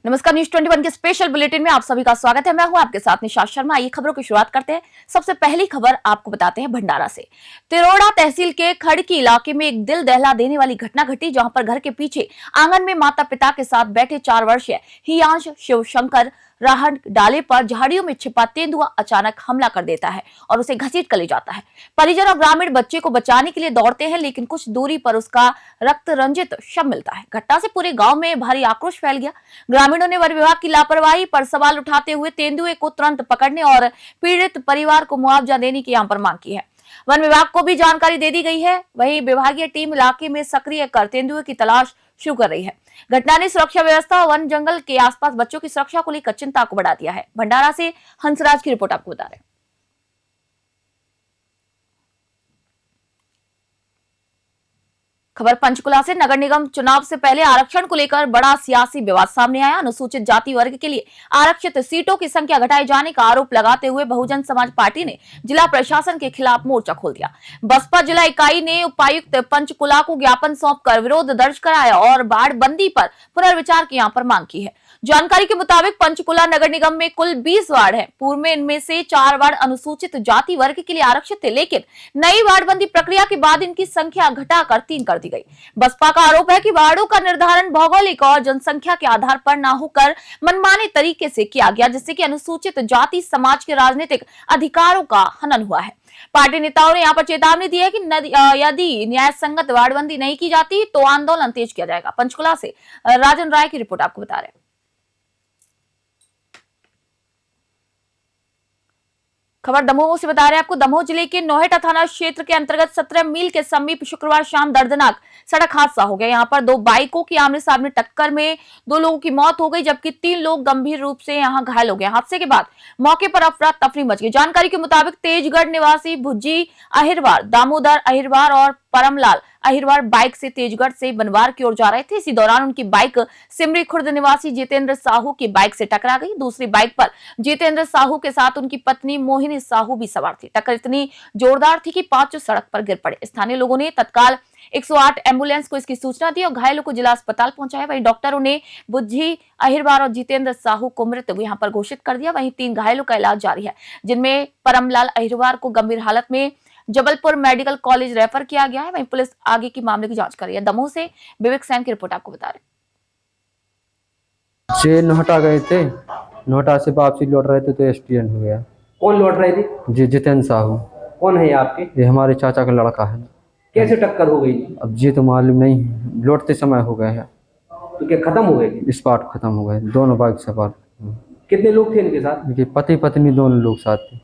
नमस्कार, न्यूज 21 के special bulletin में आप सभी का स्वागत है। मैं हूं आपके साथ निशा शर्मा। ये खबरों की शुरुआत करते हैं। सबसे पहली खबर आपको बताते हैं भंडारा से। तिरोड़ा तहसील के खड़की इलाके में एक दिल दहला देने वाली घटना घटी, जहां पर घर के पीछे आंगन में माता पिता के साथ बैठे 4 वर्षीय हियांश शिवशंकर राहत डाले पर झाड़ियों में छिपा तेंदुआ अचानक हमला कर देता है और उसे घसीट कर ले जाता है। परिजन और ग्रामीण बच्चे को बचाने के लिए दौड़ते हैं, लेकिन कुछ दूरी पर उसका रक्त रंजित शव मिलता है। घटना से पूरे गांव में भारी आक्रोश फैल गया। ग्रामीणों ने वन विभाग की लापरवाही पर सवाल उठाते हुए तेंदुए को तुरंत पकड़ने और पीड़ित परिवार को मुआवजा देने की यहाँ पर मांग की है। वन विभाग को भी जानकारी दे दी गई है। वहीं विभागीय टीम इलाके में सक्रिय कर तेंदुए की तलाश शुरू कर रही है। घटना ने सुरक्षा व्यवस्था और वन जंगल के आसपास बच्चों की सुरक्षा को लेकर चिंता को बढ़ा दिया है। भंडारा से हंसराज की रिपोर्ट आपको बता रहे हैं। खबर पंचकुला से। नगर निगम चुनाव से पहले आरक्षण को लेकर बड़ा सियासी विवाद सामने आया। अनुसूचित जाति वर्ग के लिए आरक्षित सीटों की संख्या घटाए जाने का आरोप लगाते हुए बहुजन समाज पार्टी ने जिला प्रशासन के खिलाफ मोर्चा खोल दिया। बसपा जिला इकाई ने उपायुक्त पंचकुला को ज्ञापन सौंपकर विरोध दर्ज कराया और बाढ़ बंदी पर पुनर्विचार की यहाँ पर मांग की है। जानकारी के मुताबिक पंचकुला नगर निगम में कुल 20 वार्ड है। पूर्व में इनमें से 4 वार्ड अनुसूचित जाति वर्ग के लिए आरक्षित थे, लेकिन नई वार्डबंदी प्रक्रिया के बाद इनकी संख्या घटाकर 3 कर दी गई। बसपा का आरोप है कि वार्डों का निर्धारण भौगोलिक और जनसंख्या के आधार पर न होकर मनमाने तरीके से किया गया, जिससे कि अनुसूचित जाति समाज के राजनीतिक अधिकारों का हनन हुआ है। पार्टी नेताओं ने यहाँ पर चेतावनी दी है कि यदि न्याय संगत वार्डबंदी नहीं की जाती तो आंदोलन तेज किया जाएगा। पंचकुला से राजन राय की रिपोर्ट आपको बता रहे हैं। खबर दमोह से बता रहे हैं आपको। दमोह जिले के नोएटा थाना क्षेत्र के अंतर्गत 17 मील के समीप शुक्रवार शाम दर्दनाक सड़क हादसा हो गया। यहाँ पर 2 बाइकों की आमने सामने टक्कर में 2 लोगों की मौत हो गई, जबकि 3 लोग गंभीर रूप से यहाँ घायल हो गए। हादसे के बाद मौके पर अफरा तफरी मच गई। जानकारी के मुताबिक तेजगढ़ निवासी भुज्जी अहिरवार, दामोदर अहिरवार और परमलाल अहिरवार बाइक से तेजगढ़ से बनवार की ओर जा रहे थे। इसी दौरान उनकी बाइक सिमरी खुर्द निवासी जितेंद्र साहू की बाइक से टकरा गई। दूसरी बाइक पर जितेंद्र साहू के साथ उनकी पत्नी मोहिनी साहू भी सवार थी। टक्कर इतनी जोरदार थी कि 5 सड़क पर गिर पड़े। स्थानीय लोगों ने तत्काल 108 एम्बुलेंस को इसकी सूचना दी और घायलों को जिला अस्पताल पहुंचाया। वहीं डॉक्टरों ने बुज्जी अहिरवार और जितेंद्र साहू को मृत यहाँ पर घोषित कर दिया। वहीं 3 घायलों का इलाज जारी है, जिनमें परमलाल अहिरवार को गंभीर हालत में जबलपुर मेडिकल कॉलेज रेफर किया गया है। वहीं पुलिस आगे की मामले की जांच कर रही है। दमोह से विवेक सैन की रिपोर्ट आपको बता रहे हैं। नोहटा गए थे, नोहटा से वापसी लौट रहे थे तो एक्सीडेंट हो गया। कौन लौट रहे थे? जी जितेंद्र साहू। कौन है ये आपके? ये हमारे चाचा का लड़का है। कैसे टक्कर हो गई? अब जी तो मालूम नहीं, लौटते समय हो गया है। तो क्या खत्म हो गए? स्पॉट खत्म हो गए। दोनों बाइक सवार। कितने लोग थे इनके साथ? इनके पति पत्नी दोनों लोग साथ थे।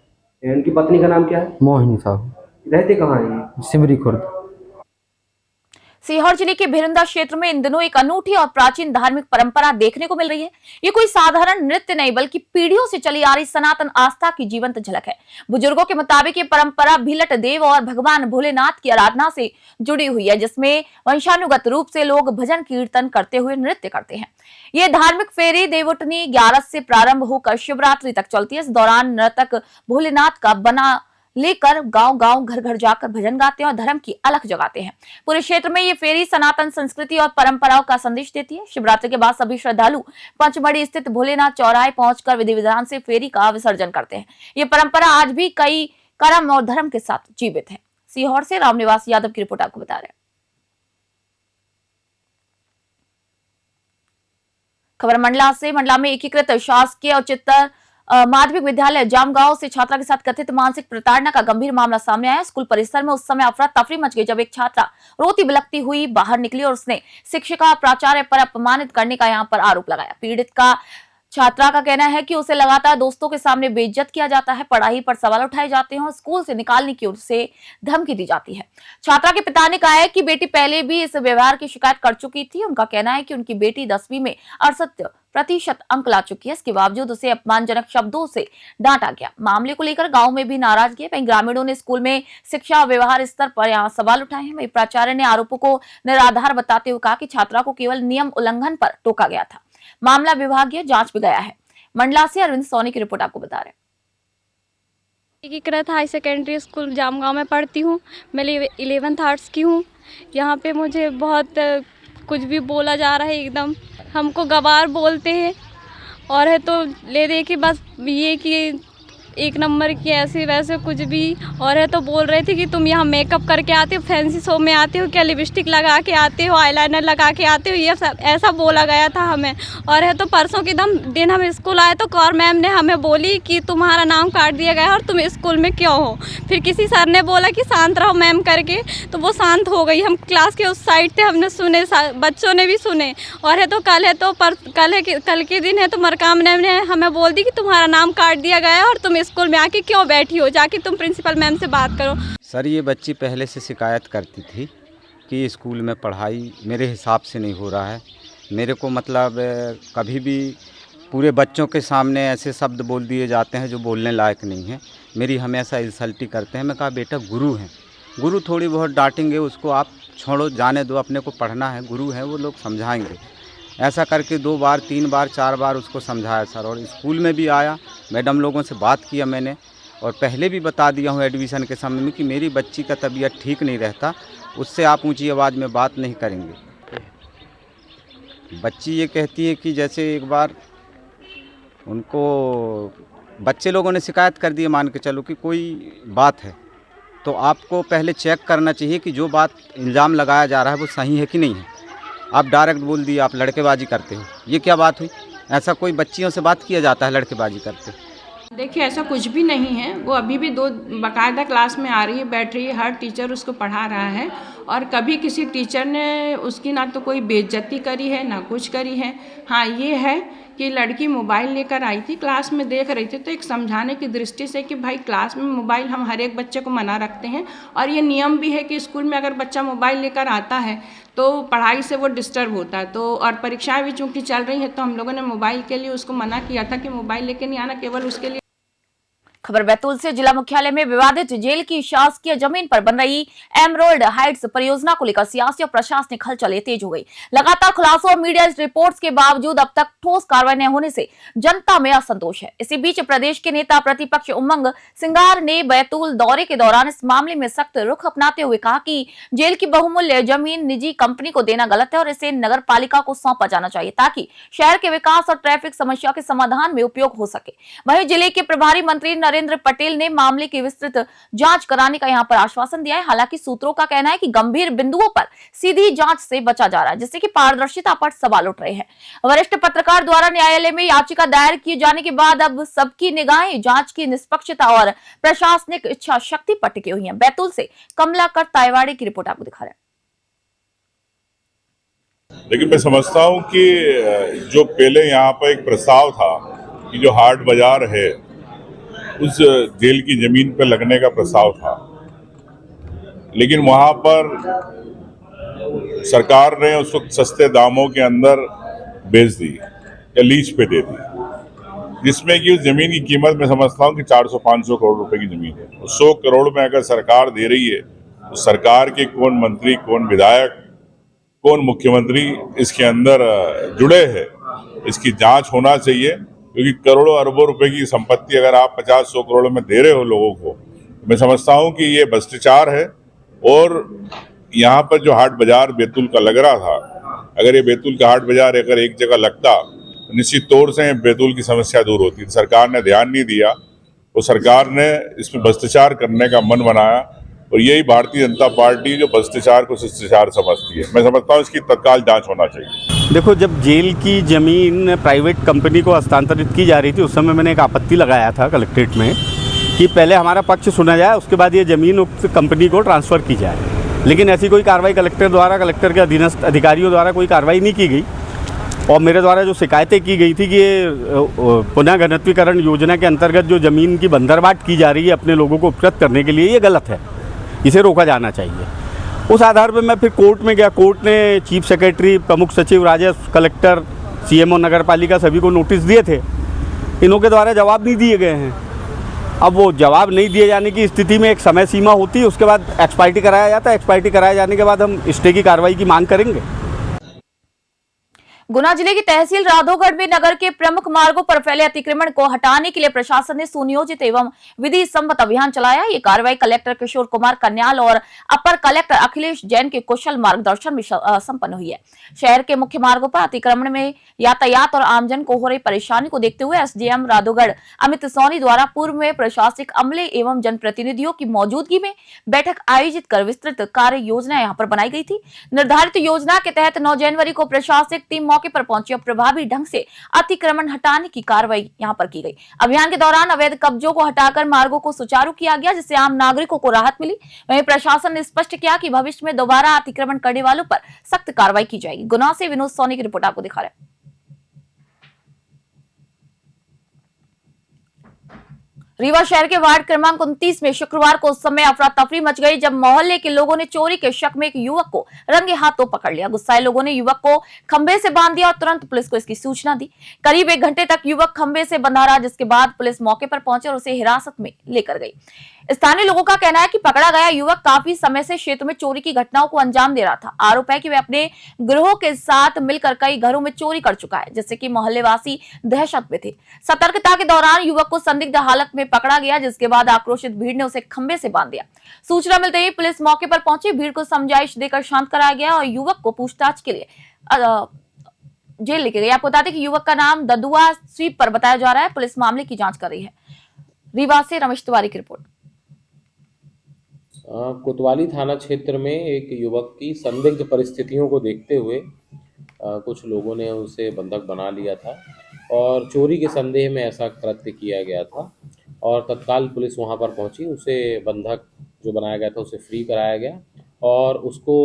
इनकी पत्नी का नाम क्या है? मोहिनी साहू। रहते कहाँ है? सिमरी खुर्द। सीहोर जिले के भिरंदा क्षेत्र में इन दिनों एक अनूठी और प्राचीन धार्मिक परंपरा देखने को मिल रही है। ये कोई साधारण नृत्य नहीं, बल्कि पीढ़ियों से चली आ रही सनातन आस्था की जीवंत झलक है। बुजुर्गों के मुताबिक ये परंपरा भीलट देव और भगवान भोलेनाथ की आराधना से जुड़ी हुई है, जिसमें वंशानुगत रूप से लोग भजन कीर्तन करते हुए नृत्य करते हैं। ये धार्मिक फेरी देवउठनी 11 से प्रारंभ होकर शिवरात्रि तक चलती है। इस दौरान नर्तक भोलेनाथ का बना लेकर गांव-गांव घर-घर जाकर भजन गाते हैं और धर्म की अलख जगाते हैं। पूरे क्षेत्र में ये फेरी सनातन संस्कृति और परंपराओं का संदेश देती है। शिवरात्रि के बाद सभी श्रद्धालु पंचमढ़ी स्थित भोलेनाथ चौराहे पहुंचकर विधि विधान से फेरी का विसर्जन करते हैं। ये परंपरा आज भी कई कर्म और धर्म के साथ जीवित है। सीहोर से रामनिवास यादव की रिपोर्ट आपको बता रहे हैं। खबर मंडला से। मंडला में एकीकृत शासकीय उच्चतर माध्यमिक विद्यालय जामगांव से छात्रा के साथ कथित मानसिक प्रताड़ना का गंभीर मामला सामने आया। स्कूल परिसर में उस समय अफरा तफरी मच गई जब एक छात्रा रोती बिलखती हुई बाहर निकली और उसने शिक्षिका प्राचार्य पर अपमानित करने का यहाँ पर आरोप लगाया। पीड़ित का छात्रा का कहना है कि उसे लगातार दोस्तों के सामने बेइज्जत किया जाता है, पढ़ाई पर सवाल उठाए जाते हैं और स्कूल से निकालने की ओर से धमकी दी जाती है। छात्रा के पिता ने कहा है कि बेटी पहले भी इस व्यवहार की शिकायत कर चुकी थी। उनका कहना है कि उनकी बेटी 10वीं में 68% अंक ला चुकी है। इसके बावजूद उसे अपमानजनक शब्दों से डांटा गया। मामले को लेकर गांव में भी नाराजगी है। वहीं ग्रामीणों ने स्कूल में शिक्षा और व्यवहार स्तर पर यहाँ सवाल उठाए हैं। वहीं प्राचार्य ने आरोपों को निराधार बताते हुए कहा कि छात्रा को केवल नियम उल्लंघन पर टोका गया था। मामला विभागीय जांच में गया है। मंडला से अरविंद सोनी की रिपोर्ट आपको बता रहे हैं। एकीकृत हाई सेकेंडरी स्कूल जामगांव में पढ़ती हूँ। मैं 11th आर्ट्स की हूँ। यहाँ पे मुझे बहुत कुछ भी बोला जा रहा है एकदम हमको गवार बोलते हैं और है तो ले दे के बस ये कि एक नंबर की ऐसे वैसे कुछ भी। और है तो बोल रहे थे कि तुम यहाँ मेकअप करके आते हो, फैंसी शो में आते हो क्या, लिपस्टिक लगा के आते हो, आईलाइनर लगा के आते हो, ये सब ऐसा बोला गया था हमें। और है तो परसों के दिन हम स्कूल आए तो कौर मैम ने हमें बोली कि तुम्हारा नाम काट दिया गया है और तुम स्कूल में क्यों हो। फिर किसी सर ने बोला कि शांत रहो मैम करके, तो वो शांत हो गई। हम क्लास के उस साइड थे, हमने सुने, बच्चों ने भी सुने। और है तो कल के दिन है तो मरकाम मैम ने हमें बोल दी कि तुम्हारा नाम काट दिया गया है और तुम स्कूल में आके क्यों बैठी हो, जाके तुम प्रिंसिपल मैम से बात करो। सर ये बच्ची पहले से शिकायत करती थी कि स्कूल में पढ़ाई मेरे हिसाब से नहीं हो रहा है। मेरे को मतलब कभी भी पूरे बच्चों के सामने ऐसे शब्द बोल दिए जाते हैं जो बोलने लायक नहीं है। मेरी हमेशा इंसल्टी करते हैं। मैं कहा बेटा गुरु हैं, गुरु थोड़ी बहुत डांटेंगे, उसको आप छोड़ो, जाने दो, अपने को पढ़ना है, गुरु हैं वो लोग समझाएंगे। ऐसा करके 2 बार 3 बार 4 बार उसको समझाया सर। और स्कूल में भी आया, मैडम लोगों से बात किया मैंने, और पहले भी बता दिया हूँ एडमिशन के समय में कि मेरी बच्ची का तबीयत ठीक नहीं रहता, उससे आप ऊंची आवाज़ में बात नहीं करेंगे। बच्ची ये कहती है कि जैसे एक बार उनको बच्चे लोगों ने शिकायत कर दी है, मान के चलो कि कोई बात है, तो आपको पहले चेक करना चाहिए कि जो बात इल्ज़ाम लगाया जा रहा है वो सही है कि नहीं है। आप डायरेक्ट बोल दिए, आप लड़केबाजी करते हो, ये क्या बात हुई? ऐसा कोई बच्चियों से बात किया जाता है लड़केबाजी करते? देखिए ऐसा कुछ भी नहीं है। वो अभी भी बाकायदा क्लास में आ रही है, बैठ रही है, हर टीचर उसको पढ़ा रहा है और कभी किसी टीचर ने उसकी ना तो कोई बेइज्जती करी है ना कुछ करी है। हाँ ये है कि लड़की मोबाइल लेकर आई थी, क्लास में देख रही थी, तो एक समझाने की दृष्टि से कि भाई क्लास में मोबाइल हम हर एक बच्चे को मना रखते हैं और ये नियम भी है कि स्कूल में अगर बच्चा मोबाइल लेकर आता है तो पढ़ाई से वो डिस्टर्ब होता है। तो और परीक्षाएं भी चूँकि चल रही हैं तो हम लोगों ने मोबाइल के लिए उसको मना किया था कि मोबाइल लेके नहीं आना, केवल उसके लिए। खबर बैतूल से। जिला मुख्यालय में विवादित जेल की शासकीय जमीन पर बन रही एमरोल्ड हाइट्स परियोजना को लेकर सियासी और प्रशासनिक हलचलें तेज हो गई। लगातार खुलासों और मीडिया रिपोर्ट्स के बावजूद अब तक ठोस कार्रवाई न होने से जनता में असंतोष है। इसी बीच प्रदेश के नेता प्रतिपक्ष उमंग सिंगार ने बैतूल दौरे के दौरान इस मामले में सख्त रुख अपनाते हुए कहा कि जेल की बहुमूल्य जमीन निजी कंपनी को देना गलत है और इसे नगर पालिका को सौंपा जाना चाहिए ताकि शहर के विकास और ट्रैफिक समस्या के समाधान में उपयोग हो सके। वहीं जिले के प्रभारी मंत्री नरेंद्र पटेल ने मामले की विस्तृत जांच कराने का यहां पर आश्वासन दिया है। हालांकि सूत्रों का कहना है कि गंभीर बिंदुओं पर सीधी जांच से बचा जा रहा है, जिससे कि पारदर्शिता पर सवाल उठ रहे हैं। वरिष्ठ पत्रकार द्वारा न्यायालय में याचिका दायर किए जाने के बाद अब सबकी निगाहें जांच की निष्पक्षता और प्रशासनिक इच्छा शक्ति पर टिकी हुई है। बैतूल से कमलाकर तायवाड़े की रिपोर्ट आपको दिखा रहे हैं। लेकिन मैं समझता हूं कि जो पहले यहाँ पर एक प्रस्ताव था कि जो हाट बाजार है उस जेल की जमीन पर लगने का प्रस्ताव था, लेकिन वहां पर सरकार ने उसको सस्ते दामों के अंदर बेच दी या लीज पे दे दी, जिसमें कि उस जमीन की कीमत मैं समझता हूं कि 400-500 करोड़ रुपए की जमीन है। 100 करोड़ में अगर सरकार दे रही है तो सरकार के कौन मंत्री, कौन विधायक, कौन मुख्यमंत्री इसके अंदर जुड़े हैं, इसकी जांच होना चाहिए। क्योंकि करोड़ों अरबों रुपए की संपत्ति अगर आप 50-100 करोड़ में दे रहे हो लोगों को, मैं समझता हूं कि ये भ्रष्टाचार है। और यहाँ पर जो हाट बाजार बैतूल का लग रहा था, अगर ये बैतूल का हाट बाजार अगर एक जगह लगता तो निश्चित तौर से बैतूल की समस्या दूर होती। सरकार ने ध्यान नहीं दिया, तो सरकार ने इसमें भ्रष्टाचार करने का मन बनाया और यही भारतीय जनता पार्टी जो भ्रष्टाचार को शिष्टाचार समझती है। मैं समझता हूँ इसकी तत्काल जांच होना चाहिए। देखो, जब जेल की ज़मीन प्राइवेट कंपनी को हस्तांतरित की जा रही थी उस समय मैंने एक आपत्ति लगाया था कलेक्ट्रेट में कि पहले हमारा पक्ष सुना जाए, उसके बाद ये ज़मीन उक्त कंपनी को ट्रांसफ़र की जाए। लेकिन ऐसी कोई कार्रवाई कलेक्टर के अधीनस्थ अधिकारियों द्वारा कोई कार्रवाई नहीं की गई। और मेरे द्वारा जो शिकायतें की गई थी कि ये पुनः घनत्वीकरण योजना के अंतर्गत जो ज़मीन की बंदरबाट की जा रही है अपने लोगों को उपलब्ध करने के लिए, ये गलत है, इसे रोका जाना चाहिए। उस आधार पर मैं फिर कोर्ट में गया। कोर्ट ने चीफ सेक्रेटरी, प्रमुख सचिव, राजस्व, कलेक्टर, सीएमओ, नगर पालिका सभी को नोटिस दिए थे। इन्हों के द्वारा जवाब नहीं दिए गए हैं। अब वो जवाब नहीं दिए जाने की स्थिति में एक समय सीमा होती है, उसके बाद एक्सपायरी कराया जाता है। एक्सपायरी कराए जाने के बाद हम स्टे की कार्रवाई की मांग करेंगे। गुना जिले की तहसील राधोगढ़ में नगर के प्रमुख मार्गों पर फैले अतिक्रमण को हटाने के लिए प्रशासन ने सुनियोजित एवं विधि सम्मत अभियान चलाया। ये कार्रवाई कलेक्टर किशोर कुमार कन्याल और अपर कलेक्टर अखिलेश जैन के कुशल मार्गदर्शन में संपन्न हुई है। शहर के मुख्य मार्गों पर अतिक्रमण में यातायात और आमजन को हो रही परेशानी को देखते हुए एसडीएम राधोगढ़ अमित सोनी द्वारा पूर्व में प्रशासनिक अमले एवं जनप्रतिनिधियों की मौजूदगी में बैठक आयोजित कर विस्तृत कार्य योजना यहाँ पर बनाई गई थी। निर्धारित योजना के तहत 9 जनवरी को प्रशासनिक टीम मौके पर पहुंची और प्रभावी ढंग से अतिक्रमण हटाने की कार्रवाई यहां पर की गई। अभियान के दौरान अवैध कब्जों को हटाकर मार्गों को सुचारू किया गया, जिससे आम नागरिकों को राहत मिली। वहीं प्रशासन ने स्पष्ट किया कि भविष्य में दोबारा अतिक्रमण करने वालों पर सख्त कार्रवाई की जाएगी। गुना से विनोद सोनी की रिपोर्ट आपको दिखा रहे हैं। रीवा शहर के वार्ड क्रमांक 29 में शुक्रवार को उस समय अफरा तफरी मच गई जब मोहल्ले के लोगों ने चोरी के शक में एक युवक को रंगे हाथों पकड़ लिया। गुस्साए लोगों ने युवक को खंबे से बांध दिया और तुरंत पुलिस को इसकी सूचना दी। करीब 1 घंटे तक युवक खंबे से बंधा रहा, जिसके बाद पुलिस मौके पर पहुंची और उसे हिरासत में लेकर गई। स्थानीय लोगों का कहना है कि पकड़ा गया युवक काफी समय से क्षेत्र में चोरी की घटनाओं को अंजाम दे रहा था। आरोप है कि वह अपने गिरोह के साथ मिलकर कई घरों में चोरी कर चुका है, जिससे कि मोहल्लेवासी दहशत में थे। सतर्कता के दौरान युवक को संदिग्ध हालत में पकड़ा गया, जिसके बाद आक्रोशित भीड़ ने उसे खंबे से बांध दिया। सूचना मिलते ही पुलिस मौके पर पहुंची, भीड़ को समझाइश देकर शांत कराया गया और युवक को पूछताछ के लिए जेल लेके गई। आपको बता दें कि युवक का नाम ददुआ स्वीप पर बताया जा रहा है। पुलिस मामले की जांच कर रही है। रीवा से रमेश तिवारी की रिपोर्ट। कोतवाली थाना क्षेत्र में एक युवक की संदिग्ध परिस्थितियों को देखते हुए कुछ लोगों ने उसे बंधक बना लिया था और चोरी के संदेह में ऐसा कृत्य किया गया था और तत्काल पुलिस वहां पर पहुंची। उसे बंधक जो बनाया गया था उसे फ्री कराया गया और उसको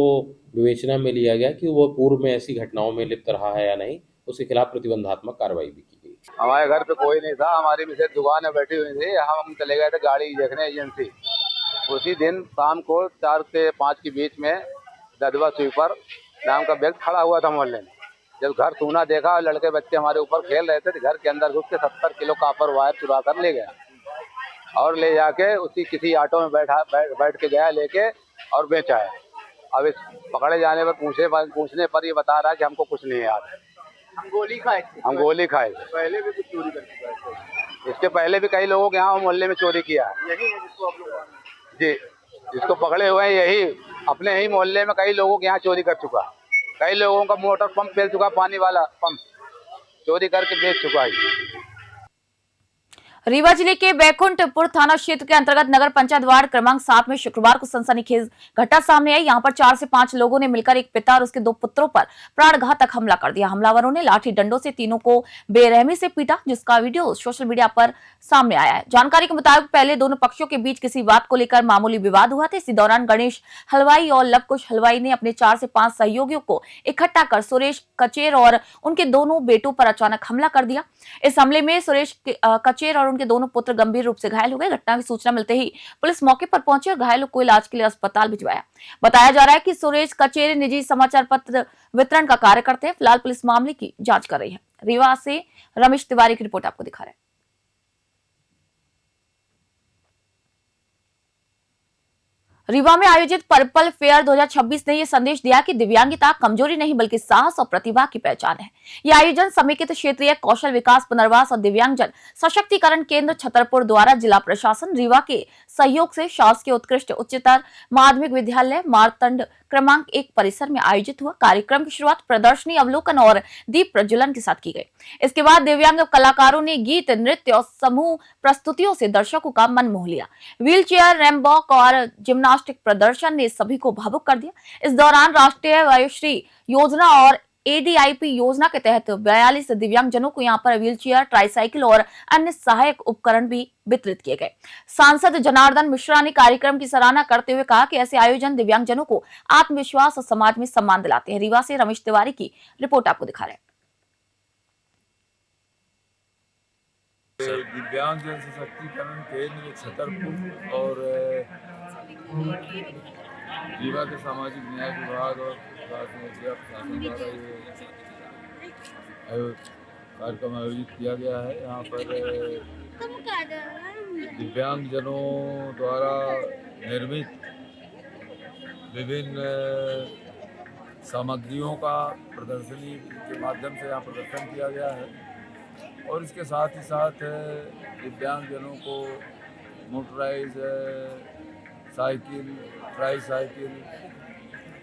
विवेचना में लिया गया कि वो पूर्व में ऐसी घटनाओं में लिप्त रहा है या नहीं। उसके खिलाफ प्रतिबंधात्मक कार्रवाई भी की गई। हमारे घर पे कोई नहीं था, हमारी मिसेज दुकान में बैठी हुई थी। हम चले गए थे गाड़ी देखने एजेंसी। उसी दिन शाम को 4 से 5 के बीच में ददुआ स्वीपर नाम का व्यक्ति खड़ा हुआ था मोहल्ले में। जब घर सूना देखा और लड़के बच्चे हमारे ऊपर खेल रहे थे, तो घर के अंदर घुस के 70 किलो कापर वायर चुरा कर ले गया और ले जाके उसी किसी ऑटो में बैठ के गया लेके और बेचा है। अब इस पकड़े जाने पर पूछने पर ये बता रहा है कि हमको कुछ नहीं याद है। हम गोली खाए पहले भी कुछ चोरी कर चुका है। इसके पहले भी कई लोगों के यहाँ मोहल्ले में चोरी किया है। यही है जिसको आप लोग जी जिसको पकड़े हुए हैं, यही अपने ही मोहल्ले में कई लोगों के यहाँ चोरी कर चुका। कई लोगों का मोटर पंप फेल चुका, पानी वाला पंप चोरी करके बेच चुका है। रीवा जिले के बैकुंठपुर थाना क्षेत्र के अंतर्गत नगर पंचायत वार्ड क्रमांक 7 में शुक्रवार को सनसनीखेज घटना सामने आई। यहां पर 4 से 5 लोगों ने मिलकर एक पिता और उसके 2 पुत्रों पर प्राणघातक हमला कर दिया। हमलावरों ने लाठी डंडों से तीनों को बेरहमी से पीटा, जिसका वीडियो सोशल मीडिया पर सामने आया है। जानकारी के मुताबिक पहले दोनों पक्षों के बीच किसी बात को लेकर मामूली विवाद हुआ था। इसी दौरान गणेश हलवाई और लवकुश हलवाई ने अपने 4 से 5 सहयोगियों को इकट्ठा कर सुरेश कचेर और उनके दोनों बेटों पर अचानक हमला कर दिया। इस हमले में सुरेश कचेर और उनके दोनों पुत्र गंभीर रूप से घायल हो गए। घटना की सूचना मिलते ही पुलिस मौके पर पहुंची और घायलों को इलाज के लिए अस्पताल भिजवाया। बताया जा रहा है कि सुरेश कचेरी निजी समाचार पत्र वितरण का कार्य करते हैं। फिलहाल पुलिस मामले की जांच कर रही है। रीवा से रमेश तिवारी की रिपोर्ट आपको दिखा रहे हैं। रीवा में आयोजित पर्पल फेयर 2026 ने यह संदेश दिया कि दिव्यांगता कमजोरी नहीं बल्कि साहस और प्रतिभा की पहचान है। यह आयोजन समेकित क्षेत्रीय कौशल विकास पुनर्वास और दिव्यांगजन सशक्तिकरण केंद्र छतरपुर द्वारा जिला प्रशासन रीवा के सहयोग से शासकीय उत्कृष्ट उच्चतर माध्यमिक विद्यालय मारतंड क्रमांक 1 परिसर में आयोजित हुआ। कार्यक्रम की शुरुआत प्रदर्शनी, अवलोकन और दीप प्रज्वलन के साथ की गई। इसके बाद दिव्यांग कलाकारों ने गीत, नृत्य और समूह प्रस्तुतियों से दर्शकों का मन मोह लिया। व्हील चेयर, रैम्प और जिम्नास्टिक प्रदर्शन ने सभी को भावुक कर दिया। इस दौरान राष्ट्रीय वयोश्री योजना और ADIP योजना के तहत 42 दिव्यांगजनों को यहाँ पर व्हीलचेयर, ट्राईसाइकिल और अन्य सहायक उपकरण भी वितरित किए गए। सांसद जनार्दन मिश्रा ने कार्यक्रम की सराहना करते हुए कहा कि ऐसे आयोजन दिव्यांगजनों को आत्मविश्वास और समाज में सम्मान दिलाते हैं। रीवा से रमेश तिवारी की रिपोर्ट आपको दिखा रहे हैं। दिव्यांग जन सशक्तिकरण केंद्र छतरपुर और रीवा के सामाजिक न्याय विभाग और प्रशासन द्वारा ये कार्यक्रम आयोजित किया गया है। यहाँ पर दिव्यांगजनों द्वारा निर्मित विभिन्न सामग्रियों का प्रदर्शनी के माध्यम से यहाँ प्रदर्शन किया गया है। और इसके साथ ही साथ दिव्यांगजनों को मोटराइज साइकिल, ट्राई साइकिल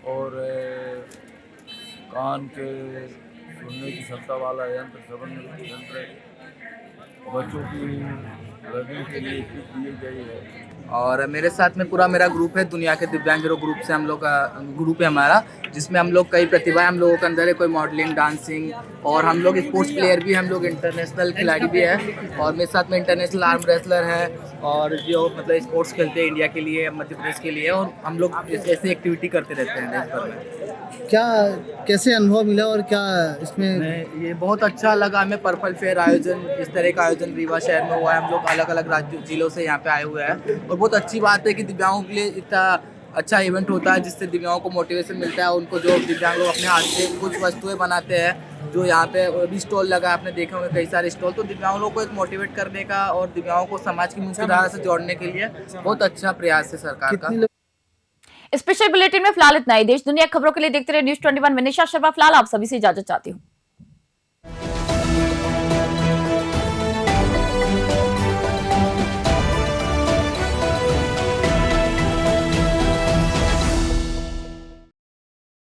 और कान के सुनने की क्षमता वाला यंत्र, श्रवण यंत्र बच्चों की लर्निंग के लिए किट दी गई है। और मेरे साथ में पूरा मेरा ग्रुप है, दुनिया के दिव्यांगजनों ग्रुप से हम लोग का ग्रुप है हमारा, जिसमें हम लोग कई प्रतिभाएं हम लोगों के अंदर है, कोई मॉडलिंग, डांसिंग, और हम लोग स्पोर्ट्स प्लेयर भी, हम लोग इंटरनेशनल खिलाड़ी भी है। और मेरे साथ में इंटरनेशनल आर्म रेसलर है और जो मतलब स्पोर्ट्स खेलते हैं इंडिया के लिए, मध्य प्रदेश के लिए, और हम लोग ऐसी एक्टिविटी करते रहते हैं देश भर में। क्या कैसे अनुभव मिला और क्या इसमें? ये बहुत अच्छा लगा हमें। पर्पल फेयर आयोजन, इस तरह का आयोजन रीवा शहर में हुआ है। हम लोग अलग अलग राज्यों जिलों से यहाँ पे आए हुए हैं और बहुत अच्छी बात है कि दिव्यांगों के लिए इतना अच्छा इवेंट होता है जिससे दिव्यांगों को मोटिवेशन मिलता है। उनको जो दिव्यांग लोग अपने हाथ से कुछ वस्तुएं बनाते हैं, जो यहाँ पे भी स्टॉल लगा, आपने देखे होंगे कई सारे स्टॉल, तो दिव्यांग लोगों को एक मोटिवेट करने का और दिव्यांगों को समाज की मुख्य धारा से जोड़ने के लिए बहुत अच्छा प्रयास है सरकार का। स्पेशल बुलेटिन में फिलहाल इतना ही। देश दुनिया खबरों के लिए देखते रहे News 21। मैं निशा शर्मा फिलहाल आप सभी से इजाजत चाहती हूँ।